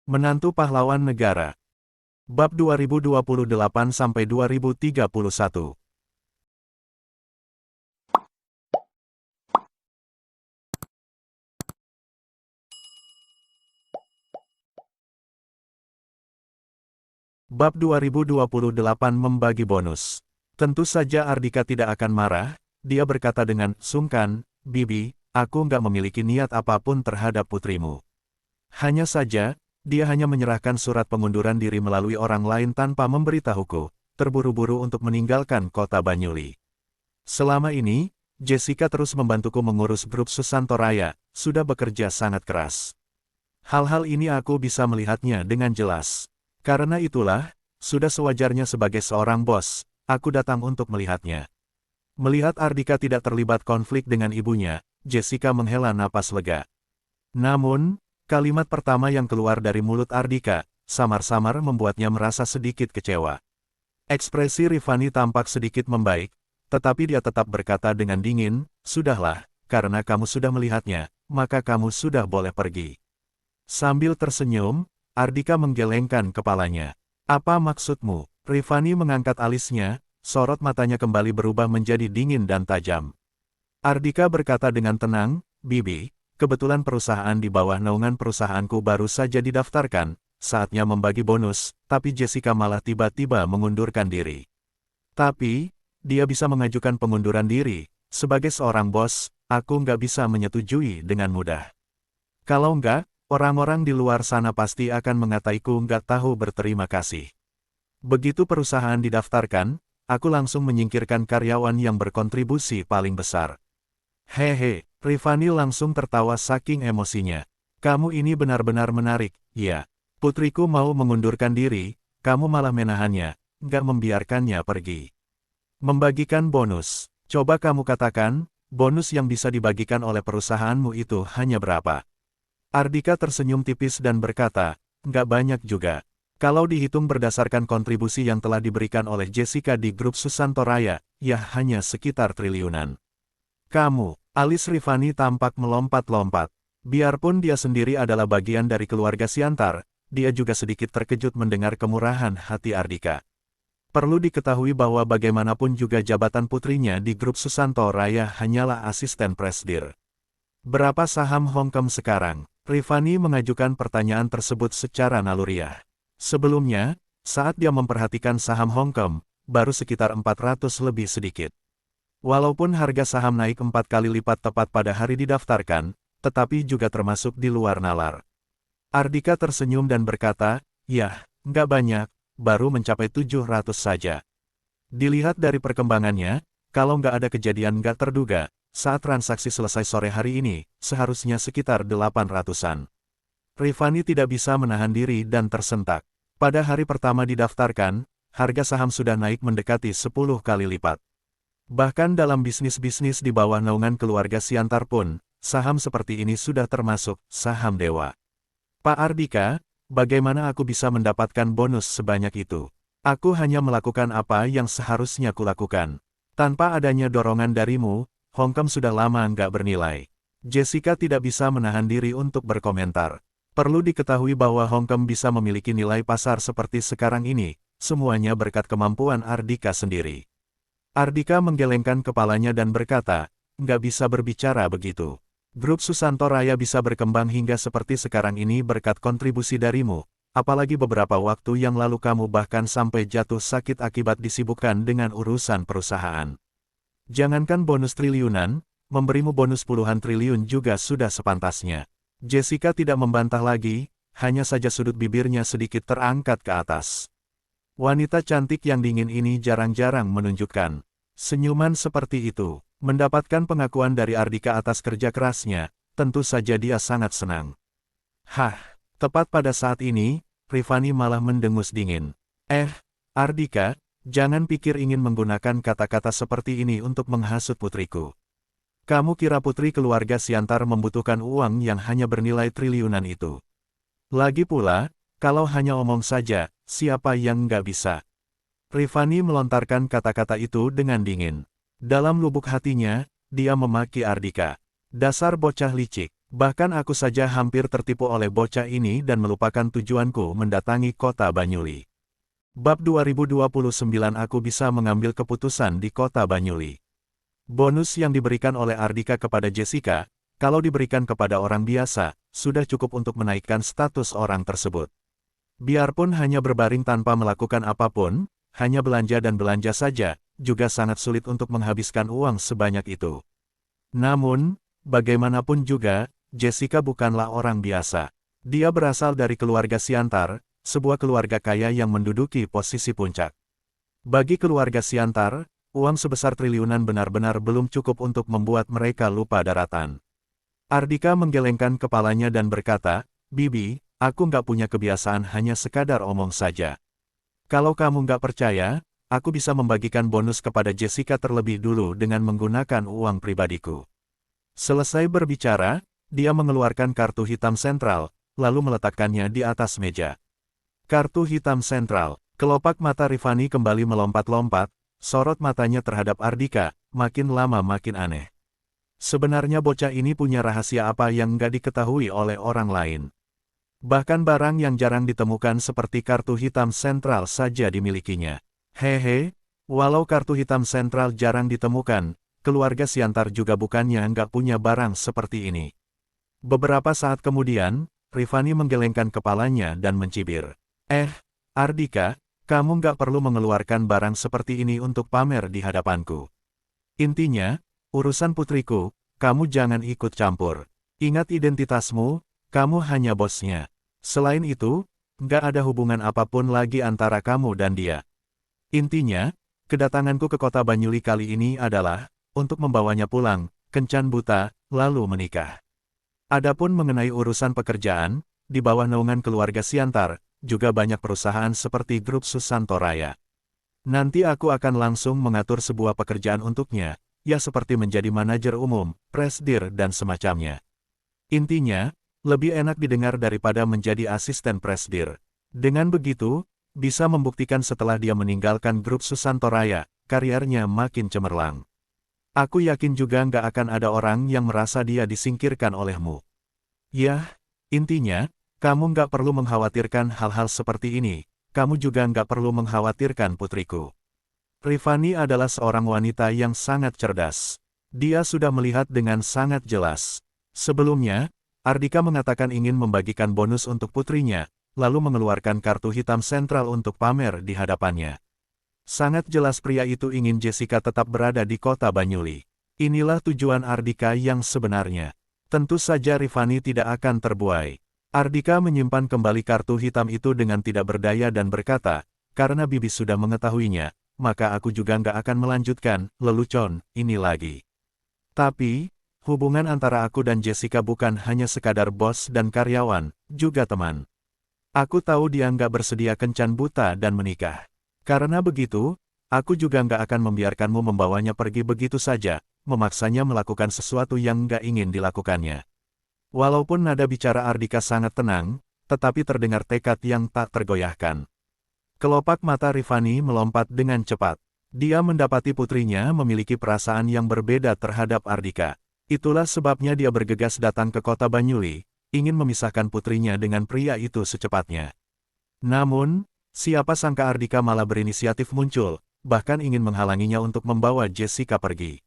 Menantu Pahlawan Negara. Bab 2028-2031. Bab 2028 membagi bonus. Tentu saja Ardika tidak akan marah, dia berkata dengan sungkan, "Bibi, aku nggak memiliki niat apapun terhadap putrimu. Hanya saja, dia hanya menyerahkan surat pengunduran diri melalui orang lain tanpa memberitahuku, terburu-buru untuk meninggalkan kota Banyuli. Selama ini, Jessica terus membantuku mengurus grup Susanto Raya, sudah bekerja sangat keras. Hal-hal ini aku bisa melihatnya dengan jelas. Karena itulah, sudah sewajarnya sebagai seorang bos, aku datang untuk melihatnya." Melihat Ardika tidak terlibat konflik dengan ibunya, Jessica menghela napas lega. Namun, kalimat pertama yang keluar dari mulut Ardika, samar-samar membuatnya merasa sedikit kecewa. Ekspresi Rifani tampak sedikit membaik, tetapi dia tetap berkata dengan dingin, "Sudahlah, karena kamu sudah melihatnya, maka kamu sudah boleh pergi." Sambil tersenyum, Ardika menggelengkan kepalanya. "Apa maksudmu?" Rifani mengangkat alisnya, sorot matanya kembali berubah menjadi dingin dan tajam. Ardika berkata dengan tenang, "Bibi, kebetulan perusahaan di bawah naungan perusahaanku baru saja didaftarkan, saatnya membagi bonus, tapi Jessica malah tiba-tiba mengundurkan diri. Tapi, dia bisa mengajukan pengunduran diri, sebagai seorang bos, aku nggak bisa menyetujui dengan mudah. Kalau nggak, orang-orang di luar sana pasti akan mengataiku nggak tahu berterima kasih. Begitu perusahaan didaftarkan, aku langsung menyingkirkan karyawan yang berkontribusi paling besar." "Hehe," Rifani langsung tertawa saking emosinya. "Kamu ini benar-benar menarik, ya. Putriku mau mengundurkan diri, kamu malah menahannya, nggak membiarkannya pergi. Membagikan bonus. Coba kamu katakan, bonus yang bisa dibagikan oleh perusahaanmu itu hanya berapa?" Ardika tersenyum tipis dan berkata, "Nggak banyak juga. Kalau dihitung berdasarkan kontribusi yang telah diberikan oleh Jessica di grup Susanto Raya, ya hanya sekitar triliunan." "Kamu," alis Rifani tampak melompat-lompat. Biarpun dia sendiri adalah bagian dari keluarga Siantar, dia juga sedikit terkejut mendengar kemurahan hati Ardika. Perlu diketahui bahwa bagaimanapun juga jabatan putrinya di grup Susanto Raya hanyalah asisten presdir. "Berapa saham Hongkem sekarang?" Rifani mengajukan pertanyaan tersebut secara naluriah. Sebelumnya, saat dia memperhatikan saham Hongkem, baru sekitar 400 lebih sedikit. Walaupun harga saham naik 4 kali lipat tepat pada hari didaftarkan, tetapi juga termasuk di luar nalar. Ardika tersenyum dan berkata, "Yah, nggak banyak, baru mencapai 700 saja." Dilihat dari perkembangannya, kalau nggak ada kejadian nggak terduga, saat transaksi selesai sore hari ini, seharusnya sekitar 800-an. Rifani tidak bisa menahan diri dan tersentak. Pada hari pertama didaftarkan, harga saham sudah naik mendekati 10 kali lipat. Bahkan dalam bisnis-bisnis di bawah naungan keluarga Siantar pun, saham seperti ini sudah termasuk saham dewa. "Pak Ardika, bagaimana aku bisa mendapatkan bonus sebanyak itu? Aku hanya melakukan apa yang seharusnya kulakukan. Tanpa adanya dorongan darimu, Hongkem sudah lama nggak bernilai." Jessica tidak bisa menahan diri untuk berkomentar. Perlu diketahui bahwa Hongkem bisa memiliki nilai pasar seperti sekarang ini, semuanya berkat kemampuan Ardika sendiri. Ardika menggelengkan kepalanya dan berkata, "Nggak bisa berbicara begitu. Grup Susanto Raya bisa berkembang hingga seperti sekarang ini berkat kontribusi darimu, apalagi beberapa waktu yang lalu kamu bahkan sampai jatuh sakit akibat disibukkan dengan urusan perusahaan. Jangankan bonus triliunan, memberimu bonus puluhan triliun juga sudah sepantasnya." Jessica tidak membantah lagi, hanya saja sudut bibirnya sedikit terangkat ke atas. Wanita cantik yang dingin ini jarang-jarang menunjukkan senyuman seperti itu. Mendapatkan pengakuan dari Ardika atas kerja kerasnya, tentu saja dia sangat senang. Tepat pada saat ini, Rifani malah mendengus dingin. Ardika, jangan pikir ingin menggunakan kata-kata seperti ini untuk menghasut putriku. Kamu kira putri keluarga Siantar membutuhkan uang yang hanya bernilai triliunan itu? Lagi pula, kalau hanya omong saja, siapa yang nggak bisa?" Rifani melontarkan kata-kata itu dengan dingin. Dalam lubuk hatinya, dia memaki Ardika. "Dasar bocah licik, Bahkan aku saja hampir tertipu oleh bocah ini dan melupakan tujuanku mendatangi kota Banyuli. Bab 2029 Aku bisa mengambil keputusan di kota Banyuli. Bonus yang diberikan oleh Ardika kepada Jessica, kalau diberikan kepada orang biasa, sudah cukup untuk menaikkan status orang tersebut. Biarpun hanya berbaring tanpa melakukan apapun, hanya belanja dan belanja saja, juga sangat sulit untuk menghabiskan uang sebanyak itu. Namun, bagaimanapun juga, Jessica bukanlah orang biasa. Dia berasal dari keluarga Siantar, sebuah keluarga kaya yang menduduki posisi puncak. Bagi keluarga Siantar, uang sebesar triliunan benar-benar belum cukup untuk membuat mereka lupa daratan. Ardika menggelengkan kepalanya dan berkata, "Bibi, aku nggak punya kebiasaan hanya sekadar omong saja. Kalau kamu nggak percaya, aku bisa membagikan bonus kepada Jessica terlebih dulu dengan menggunakan uang pribadiku." Selesai berbicara, dia mengeluarkan kartu hitam sentral, lalu meletakkannya di atas meja. Kartu hitam sentral. Kelopak mata Rifani kembali melompat-lompat, sorot matanya terhadap Ardika, makin lama makin aneh. Sebenarnya bocah ini punya rahasia apa yang nggak diketahui oleh orang lain. Bahkan barang yang jarang ditemukan seperti kartu hitam sentral saja dimilikinya. Hehe, walau kartu hitam sentral jarang ditemukan, keluarga Siantar juga bukannya nggak punya barang seperti ini. Beberapa saat kemudian, Rifani menggelengkan kepalanya dan mencibir. Ardika, kamu nggak perlu mengeluarkan barang seperti ini untuk pamer di hadapanku. Intinya, urusan putriku, kamu jangan ikut campur. Ingat identitasmu, kamu hanya bosnya. Selain itu, nggak ada hubungan apapun lagi antara kamu dan dia. Intinya, kedatanganku ke kota Banyuli kali ini adalah untuk membawanya pulang, kencan buta, lalu menikah. Adapun mengenai urusan pekerjaan, di bawah naungan keluarga Siantar, juga banyak perusahaan seperti Grup Susanto Raya. Nanti aku akan langsung mengatur sebuah pekerjaan untuknya, ya seperti menjadi manajer umum, presdir dan semacamnya. Intinya, lebih enak didengar daripada menjadi asisten presdir. Dengan begitu, bisa membuktikan setelah dia meninggalkan Grup Susanto Raya, karirnya makin cemerlang. Aku yakin juga nggak akan ada orang yang merasa dia disingkirkan olehmu. Yah, intinya, kamu nggak perlu mengkhawatirkan hal-hal seperti ini, kamu juga nggak perlu mengkhawatirkan putriku. Rifani adalah seorang wanita yang sangat cerdas. Dia sudah melihat dengan sangat jelas. Sebelumnya, Ardika mengatakan ingin membagikan bonus untuk putrinya, lalu mengeluarkan kartu hitam sentral untuk pamer di hadapannya. Sangat jelas pria itu ingin Jessica tetap berada di kota Banyuli. Inilah tujuan Ardika yang sebenarnya. Tentu saja Rifani tidak akan terbuai. Ardika menyimpan kembali kartu hitam itu dengan tidak berdaya dan berkata, "Karena Bibi sudah mengetahuinya, maka aku juga nggak akan melanjutkan, lelucon, ini lagi." Tapi, hubungan antara aku dan Jessica bukan hanya sekadar bos dan karyawan, juga teman. Aku tahu dia nggak bersedia kencan buta dan menikah. Karena begitu, aku juga nggak akan membiarkanmu membawanya pergi begitu saja, memaksanya melakukan sesuatu yang nggak ingin dilakukannya. Walaupun nada bicara Ardika sangat tenang, tetapi terdengar tekad yang tak tergoyahkan. Kelopak mata Rifani melompat dengan cepat. Dia mendapati putrinya memiliki perasaan yang berbeda terhadap Ardika. Itulah sebabnya dia bergegas datang ke kota Banyuli, ingin memisahkan putrinya dengan pria itu secepatnya. Namun, siapa sangka Ardika malah berinisiatif muncul, bahkan ingin menghalanginya untuk membawa Jessica pergi.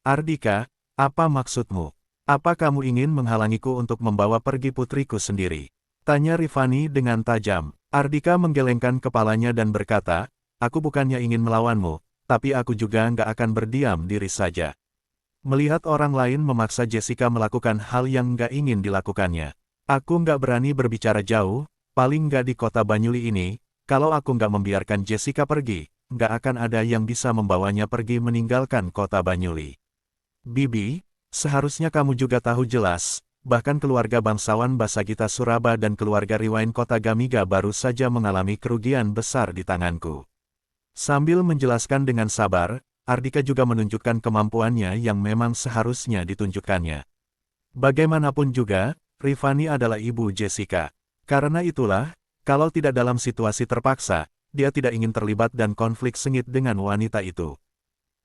Ardika, apa maksudmu? Apa kamu ingin menghalangiku untuk membawa pergi putriku sendiri? Tanya Rifani dengan tajam. Ardika menggelengkan kepalanya dan berkata, "Aku bukannya ingin melawanmu, tapi aku juga nggak akan berdiam diri saja." Melihat orang lain memaksa Jessica melakukan hal yang nggak ingin dilakukannya. Aku nggak berani berbicara jauh, paling nggak di kota Banyuli ini, kalau aku nggak membiarkan Jessica pergi, nggak akan ada yang bisa membawanya pergi meninggalkan kota Banyuli. Bibi, seharusnya kamu juga tahu jelas, bahkan keluarga bangsawan Basagita Suraba dan keluarga Riwain kota Gamiga baru saja mengalami kerugian besar di tanganku. Sambil menjelaskan dengan sabar, Ardika juga menunjukkan kemampuannya yang memang seharusnya ditunjukkannya. Bagaimanapun juga, Rifani adalah ibu Jessica. Karena itulah, kalau tidak dalam situasi terpaksa, dia tidak ingin terlibat dan konflik sengit dengan wanita itu.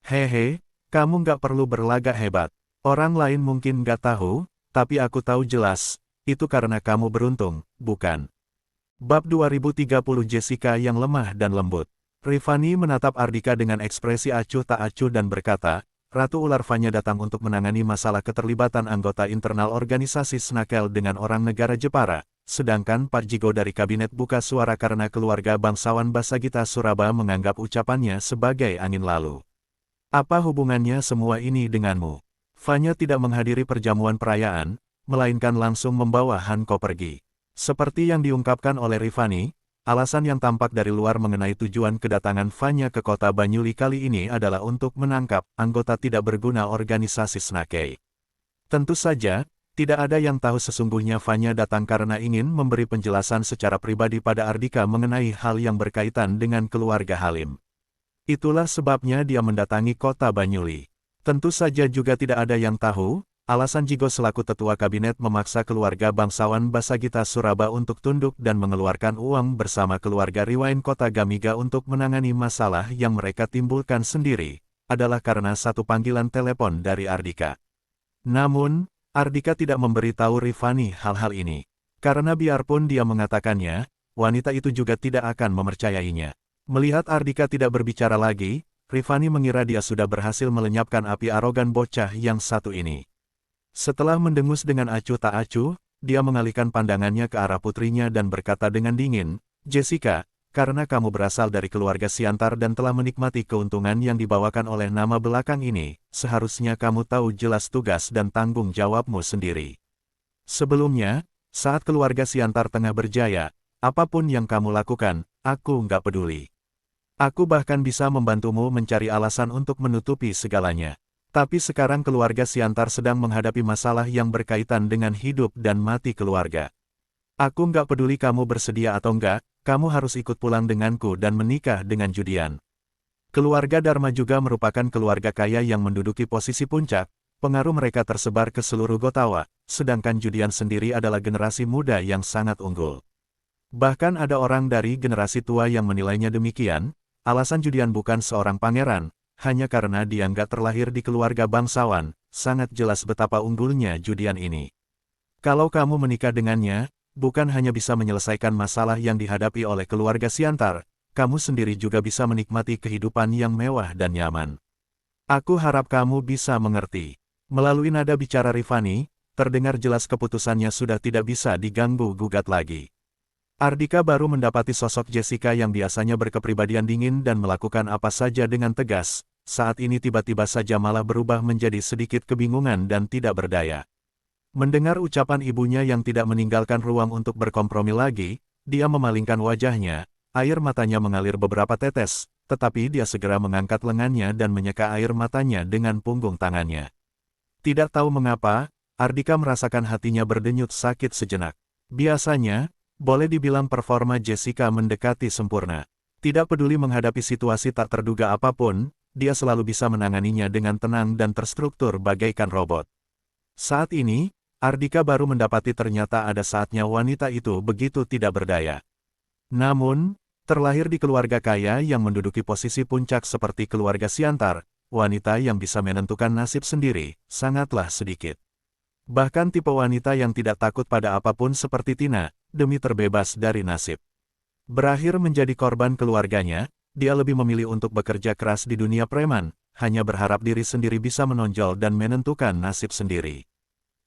Hehe, kamu nggak perlu berlagak hebat. Orang lain mungkin nggak tahu, tapi aku tahu jelas, itu karena kamu beruntung, bukan? Bab 2030 Jessica yang lemah dan lembut. Rifani menatap Ardika dengan ekspresi acuh tak acuh dan berkata, Ratu Ular Vanya datang untuk menangani masalah keterlibatan anggota internal organisasi Snakel dengan orang negara Jepara, sedangkan Pak Jigo dari kabinet buka suara karena keluarga bangsawan Basagita Suraba menganggap ucapannya sebagai angin lalu. Apa hubungannya semua ini denganmu? Vanya tidak menghadiri perjamuan perayaan, melainkan langsung membawa Hanko pergi. Seperti yang diungkapkan oleh Rifani, alasan yang tampak dari luar mengenai tujuan kedatangan Vanya ke kota Banyuli kali ini adalah untuk menangkap anggota tidak berguna organisasi Snakei. Tentu saja, tidak ada yang tahu sesungguhnya Vanya datang karena ingin memberi penjelasan secara pribadi pada Ardika mengenai hal yang berkaitan dengan keluarga Halim. Itulah sebabnya dia mendatangi kota Banyuli. Tentu saja juga tidak ada yang tahu, alasan Jigo selaku tetua kabinet memaksa keluarga bangsawan Basagita Suraba untuk tunduk dan mengeluarkan uang bersama keluarga Riwain kota Gamiga untuk menangani masalah yang mereka timbulkan sendiri, adalah karena satu panggilan telepon dari Ardika. Namun, Ardika tidak memberitahu Rifani hal-hal ini. Karena biarpun dia mengatakannya, wanita itu juga tidak akan memercayainya. Melihat Ardika tidak berbicara lagi, Rifani mengira dia sudah berhasil melenyapkan api arogan bocah yang satu ini. Setelah mendengus dengan acuh tak acuh, dia mengalihkan pandangannya ke arah putrinya dan berkata dengan dingin, Jessica, karena kamu berasal dari keluarga Siantar dan telah menikmati keuntungan yang dibawakan oleh nama belakang ini, seharusnya kamu tahu jelas tugas dan tanggung jawabmu sendiri. Sebelumnya, saat keluarga Siantar tengah berjaya, apapun yang kamu lakukan, aku nggak peduli. Aku bahkan bisa membantumu mencari alasan untuk menutupi segalanya. Tapi sekarang keluarga Siantar sedang menghadapi masalah yang berkaitan dengan hidup dan mati keluarga. Aku nggak peduli kamu bersedia atau enggak, kamu harus ikut pulang denganku dan menikah dengan Judian. Keluarga Dharma juga merupakan keluarga kaya yang menduduki posisi puncak, pengaruh mereka tersebar ke seluruh Gotawa, sedangkan Judian sendiri adalah generasi muda yang sangat unggul. Bahkan ada orang dari generasi tua yang menilainya demikian, alasan Judian bukan seorang pangeran, hanya karena dia nggak terlahir di keluarga bangsawan, sangat jelas betapa unggulnya Judian ini. Kalau kamu menikah dengannya, bukan hanya bisa menyelesaikan masalah yang dihadapi oleh keluarga Siantar, kamu sendiri juga bisa menikmati kehidupan yang mewah dan nyaman. Aku harap kamu bisa mengerti. Melalui nada bicara Rifani, terdengar jelas keputusannya sudah tidak bisa diganggu-gugat lagi. Ardika baru mendapati sosok Jessica yang biasanya berkepribadian dingin dan melakukan apa saja dengan tegas, saat ini tiba-tiba saja malah berubah menjadi sedikit kebingungan dan tidak berdaya. Mendengar ucapan ibunya yang tidak meninggalkan ruang untuk berkompromi lagi, dia memalingkan wajahnya, air matanya mengalir beberapa tetes, tetapi dia segera mengangkat lengannya dan menyeka air matanya dengan punggung tangannya. Tidak tahu mengapa, Ardika merasakan hatinya berdenyut sakit sejenak. Biasanya, boleh dibilang performa Jessica mendekati sempurna. Tidak peduli menghadapi situasi tak terduga apapun, dia selalu bisa menanganinya dengan tenang dan terstruktur bagaikan robot. Saat ini, Ardika baru mendapati ternyata ada saatnya wanita itu begitu tidak berdaya. Namun, terlahir di keluarga kaya yang menduduki posisi puncak seperti keluarga Siantar, wanita yang bisa menentukan nasib sendiri, sangatlah sedikit. Bahkan tipe wanita yang tidak takut pada apapun seperti Tina, demi terbebas dari nasib. Berakhir menjadi korban keluarganya, dia lebih memilih untuk bekerja keras di dunia preman, hanya berharap diri sendiri bisa menonjol dan menentukan nasib sendiri.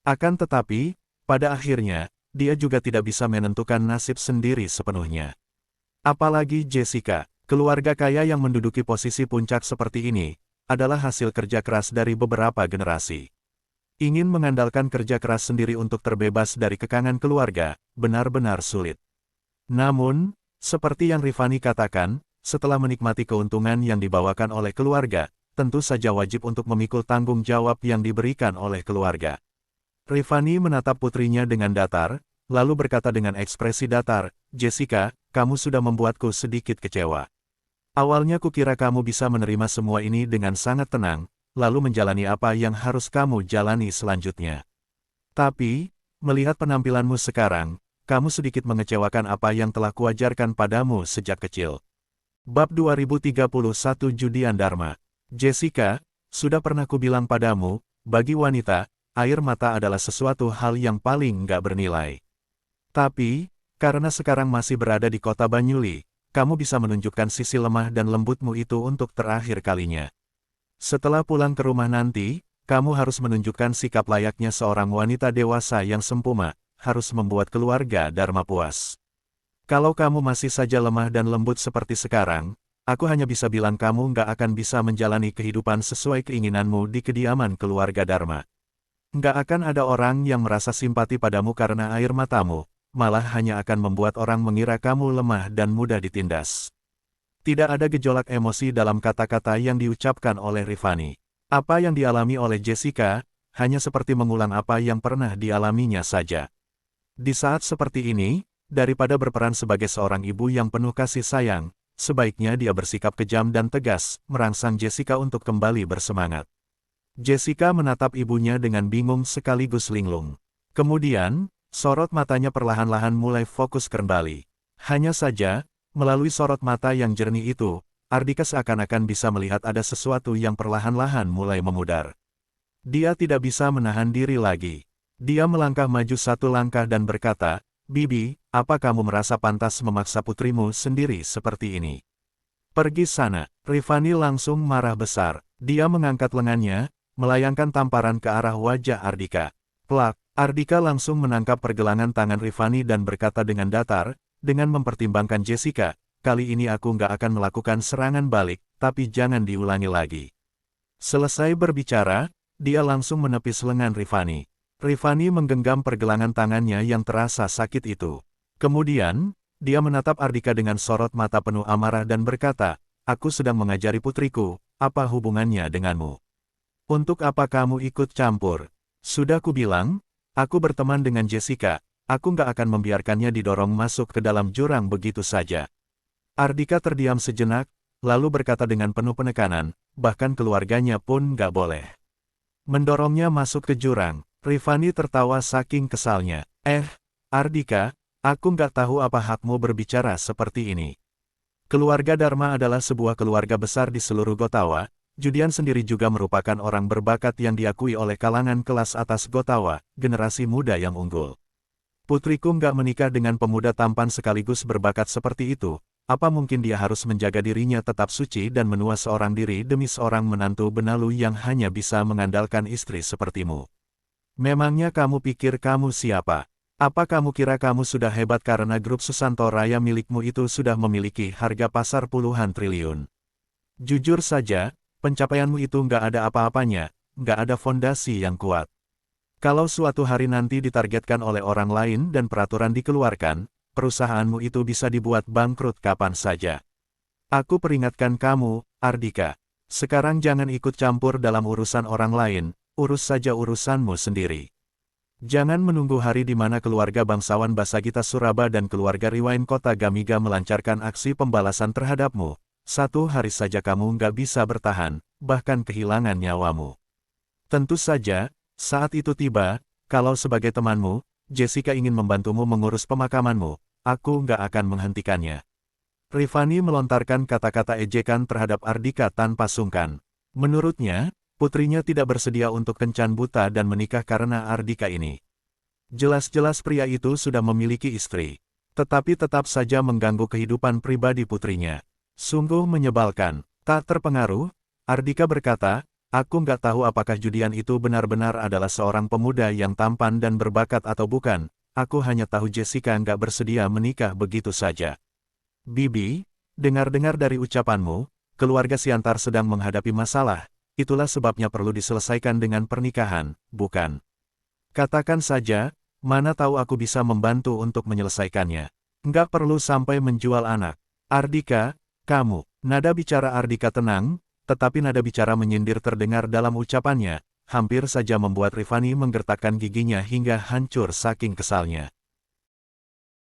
Akan tetapi, pada akhirnya, dia juga tidak bisa menentukan nasib sendiri sepenuhnya. Apalagi Jessica, keluarga kaya yang menduduki posisi puncak seperti ini, adalah hasil kerja keras dari beberapa generasi. Ingin mengandalkan kerja keras sendiri untuk terbebas dari kekangan keluarga, benar-benar sulit. Namun, seperti yang Rifani katakan, setelah menikmati keuntungan yang dibawakan oleh keluarga, tentu saja wajib untuk memikul tanggung jawab yang diberikan oleh keluarga. Rifani menatap putrinya dengan datar, lalu berkata dengan ekspresi datar, Jessica, kamu sudah membuatku sedikit kecewa. Awalnya kukira kamu bisa menerima semua ini dengan sangat tenang, lalu menjalani apa yang harus kamu jalani selanjutnya. Tapi, melihat penampilanmu sekarang, kamu sedikit mengecewakan apa yang telah kuajarkan padamu sejak kecil. Bab 2031 Judian Dharma. Jessica, sudah pernah kubilang padamu, bagi wanita, air mata adalah sesuatu hal yang paling nggak bernilai. Tapi, karena sekarang masih berada di kota Banyuli, kamu bisa menunjukkan sisi lemah dan lembutmu itu untuk terakhir kalinya. Setelah pulang ke rumah nanti, kamu harus menunjukkan sikap layaknya seorang wanita dewasa yang sempurna, harus membuat keluarga Dharma puas. Kalau kamu masih saja lemah dan lembut seperti sekarang, aku hanya bisa bilang kamu nggak akan bisa menjalani kehidupan sesuai keinginanmu di kediaman keluarga Dharma. Nggak akan ada orang yang merasa simpati padamu karena air matamu, malah hanya akan membuat orang mengira kamu lemah dan mudah ditindas. Tidak ada gejolak emosi dalam kata-kata yang diucapkan oleh Rifani. Apa yang dialami oleh Jessica, hanya seperti mengulang apa yang pernah dialaminya saja. Di saat seperti ini, daripada berperan sebagai seorang ibu yang penuh kasih sayang, sebaiknya dia bersikap kejam dan tegas, merangsang Jessica untuk kembali bersemangat. Jessica menatap ibunya dengan bingung sekaligus linglung. Kemudian, sorot matanya perlahan-lahan mulai fokus kembali. Hanya saja, melalui sorot mata yang jernih itu, Ardika seakan-akan bisa melihat ada sesuatu yang perlahan-lahan mulai memudar. Dia tidak bisa menahan diri lagi. Dia melangkah maju satu langkah dan berkata, "Bibi, apa kamu merasa pantas memaksa putrimu sendiri seperti ini? Pergi sana." Rifani langsung marah besar. Dia mengangkat lengannya, melayangkan tamparan ke arah wajah Ardika. Plak, Ardika langsung menangkap pergelangan tangan Rifani dan berkata dengan datar, dengan mempertimbangkan Jessica, "Kali ini aku nggak akan melakukan serangan balik, tapi jangan diulangi lagi." Selesai berbicara, dia langsung menepis lengan Rifani. Rifani menggenggam pergelangan tangannya yang terasa sakit itu. Kemudian, dia menatap Ardika dengan sorot mata penuh amarah dan berkata, "Aku sedang mengajari putriku, apa hubungannya denganmu? Untuk apa kamu ikut campur? Sudah kubilang, aku berteman dengan Jessica, aku nggak akan membiarkannya didorong masuk ke dalam jurang begitu saja." Ardika terdiam sejenak, lalu berkata dengan penuh penekanan, "Bahkan keluarganya pun nggak boleh mendorongnya masuk ke jurang." Rifani tertawa saking kesalnya. Ardika, aku nggak tahu apa hakmu berbicara seperti ini. Keluarga Dharma adalah sebuah keluarga besar di seluruh Gotawa. Judian sendiri juga merupakan orang berbakat yang diakui oleh kalangan kelas atas Gotawa, generasi muda yang unggul. Putriku nggak menikah dengan pemuda tampan sekaligus berbakat seperti itu. Apa mungkin dia harus menjaga dirinya tetap suci dan menua seorang diri demi seorang menantu benalu yang hanya bisa mengandalkan istri sepertimu? Memangnya kamu pikir kamu siapa? Apa kamu kira kamu sudah hebat karena grup Susanto Raya milikmu itu sudah memiliki harga pasar puluhan triliun? Jujur saja, pencapaianmu itu nggak ada apa-apanya, nggak ada fondasi yang kuat. Kalau suatu hari nanti ditargetkan oleh orang lain dan peraturan dikeluarkan, perusahaanmu itu bisa dibuat bangkrut kapan saja. Aku peringatkan kamu, Ardika. Sekarang jangan ikut campur dalam urusan orang lain, urus saja urusanmu sendiri. Jangan menunggu hari di mana keluarga bangsawan Basagita Suraba dan keluarga Riwain Kota Gamiga melancarkan aksi pembalasan terhadapmu. Satu hari saja kamu nggak bisa bertahan, bahkan kehilangan nyawamu. Tentu saja, saat itu tiba, kalau sebagai temanmu, Jessica ingin membantumu mengurus pemakamanmu, aku nggak akan menghentikannya. Rifani melontarkan kata-kata ejekan terhadap Ardika tanpa sungkan. Menurutnya, putrinya tidak bersedia untuk kencan buta dan menikah karena Ardika ini. Jelas-jelas pria itu sudah memiliki istri, tetapi tetap saja mengganggu kehidupan pribadi putrinya. Sungguh menyebalkan. Tak terpengaruh, Ardika berkata, "Aku nggak tahu apakah Judian itu benar-benar adalah seorang pemuda yang tampan dan berbakat atau bukan. Aku hanya tahu Jessica nggak bersedia menikah begitu saja." "Bibi, dengar-dengar dari ucapanmu, keluarga Siantar sedang menghadapi masalah. Itulah sebabnya perlu diselesaikan dengan pernikahan, bukan? Katakan saja, mana tahu aku bisa membantu untuk menyelesaikannya. Nggak perlu sampai menjual anak." "Ardika, kamu." Nada bicara Ardika tenang, tetapi nada bicara menyindir terdengar dalam ucapannya, hampir saja membuat Rifani menggertakkan giginya hingga hancur saking kesalnya.